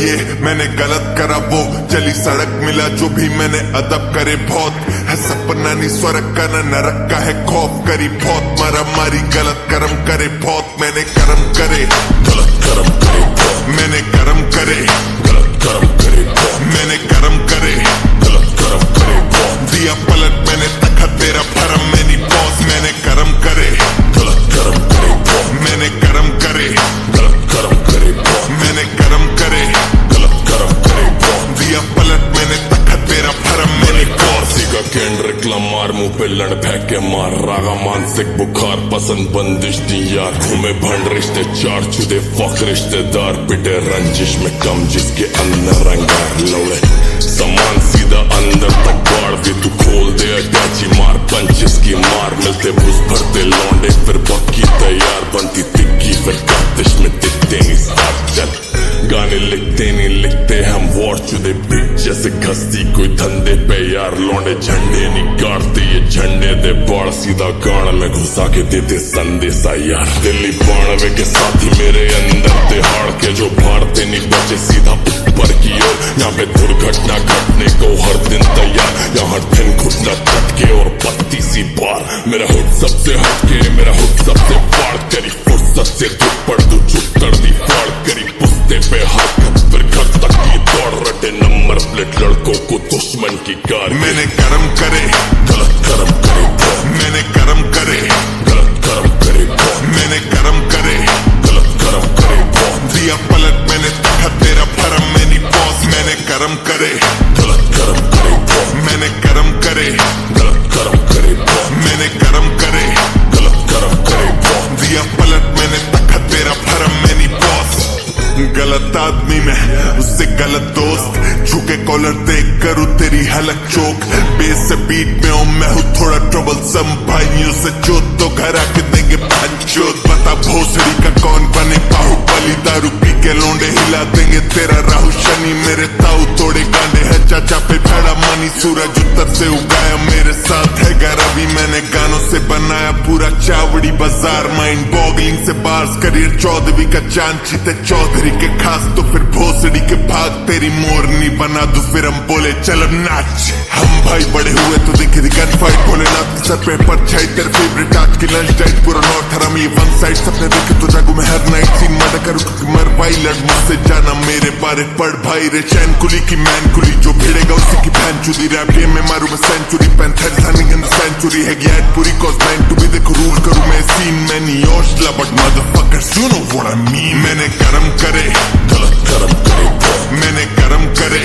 ये मैंने गलत करा वो चली सड़क मिला जो भी मैंने अदब करे बहुत है सपना नहीं स्वर्ग का न नरक का है खौफ करी बहुत मारा मारी गलत कर्म करे बहुत मैंने कर्म करे गलत कर्म करे मैंने कर्म करे गलत कर्म करे मैंने कर्म करे गलत कर्म करे दिया पलट मैंने तखत तेरा भरम मैंने बॉस मैंने कर्म करे गलत कर्म करे मैंने कर्म करे गलत कर्म करे मैंने कर्म करे गलत कर्म करे दिया पलट मैंने तखत तेरा भरम मैंने बॉस का केंद्रिक लमार मुंह पे लड़ फेंके मार रागा मानसिक बुखार पसंद बंदिश दी यार घूमे भंड रिश्ते चार छुदे फक रिश्तेदार पिटे रंजिश में कम जिसके अंदर रंगार लौड़े सामान सीधा अंदर तक बाढ़ दे तू खोल दे अटैची मार पंचिस की मार मिलते भूस भरते लौंडे फिर पक्की तैयार बनती तिक्की फिर कश्तिश में दिखते नहीं साथ चल गाने लिखते नहीं लिखते हम वॉर चुदे बिट जैसे घसती कोई धंधे पे यार लौंडे झंडे नहीं गाड़ते ये झंडे दे बाढ़ सीधा गाड़ में घुसा के देते संदेशा यार दिल्ली बाणवे के साथी मेरे अंदर तिहाड़ के जो भाड़ते नहीं बचे सीधा ऊपर की ओर यहाँ पे दुर्घटना घटने को हर दिन तैयार यहाँ दिन घुटना टटके और पत्ती सी बार मेरा हुड सबसे हटके मेरा हुड सबसे फाड़ करी फुर्सत से दुपड़ तू चुप कर दी फाड़ करी पुस्ते पे हरकत फिर घर तक की दौड़ रटे नंबर प्लेट लड़कों को दुश्मन की कार मैंने कर्म करे गलत कर्म करे मैंने कर्म करे गलत कर्म करे मैंने कर्म करे गलत कर्म करे दिया पलट मैंने तखत तेरा भरम मैंने बॉस मैंने कर्म करे गलत कर्म करे मैंने कर्म करे गलत कर्म करे मैंने कर्म करे गलत कर्म करे दिया पलट मैंने तखत तेरा भरम मैंने बॉस गलत आदमी में उससे गलत दोस्त झुके कॉलर देख करूँ तेरी हलक चोक बेस से बीट में हूँ मैं हूँ थोड़ा ट्रबल सम भाइयों से जोत तो घर आके देंगे पंचोत बता भोसड़ी का कौन बने बाहुबली दारू पी के लोंडे हिला देंगे तेरा राहु शनि मेरे ताऊ थोड़े गांडे है चाचा पे भेड़ा मानी सूरज उत्तर से उगाया मेरे साथ है रवि मैंने गानों से बनाया पूरा चावड़ी बाजार माइंड बॉगलिंग से बार्स करियर 14वीं का चांद चीते चौधरी के खास तो फिर भोसड़ी के भाग तेरी मोरनी बना दू फिर हम बोले चल अब नाच हम भाई बड़े हुए तो देखे थी गन फाइट भोलेनाथ के सर पे पर छाई तेरे फेवरेट आज की लंच डाइट पूरा नॉर्थ हराम ये वन साइड सपने देखे तो जागू मैं हर नाइट सीन मर्डर करूँ क्योंकि मर भाई लड़ मुझसे जाना मेरे बारे पढ़ भाई रे चैन कुली की मैन कुली जो भिड़ेगा उसी की फैन चुदी रैप गेम में मारू मैं century panther running in the century है गैट पूरी कॉज मैन टू बी देखो रूल करूँ मैं सीन मैं नहीं योशला but motherfuckers you know what I mean मैंने कर्म करे गलत कर्म करे मैंने कर्म करे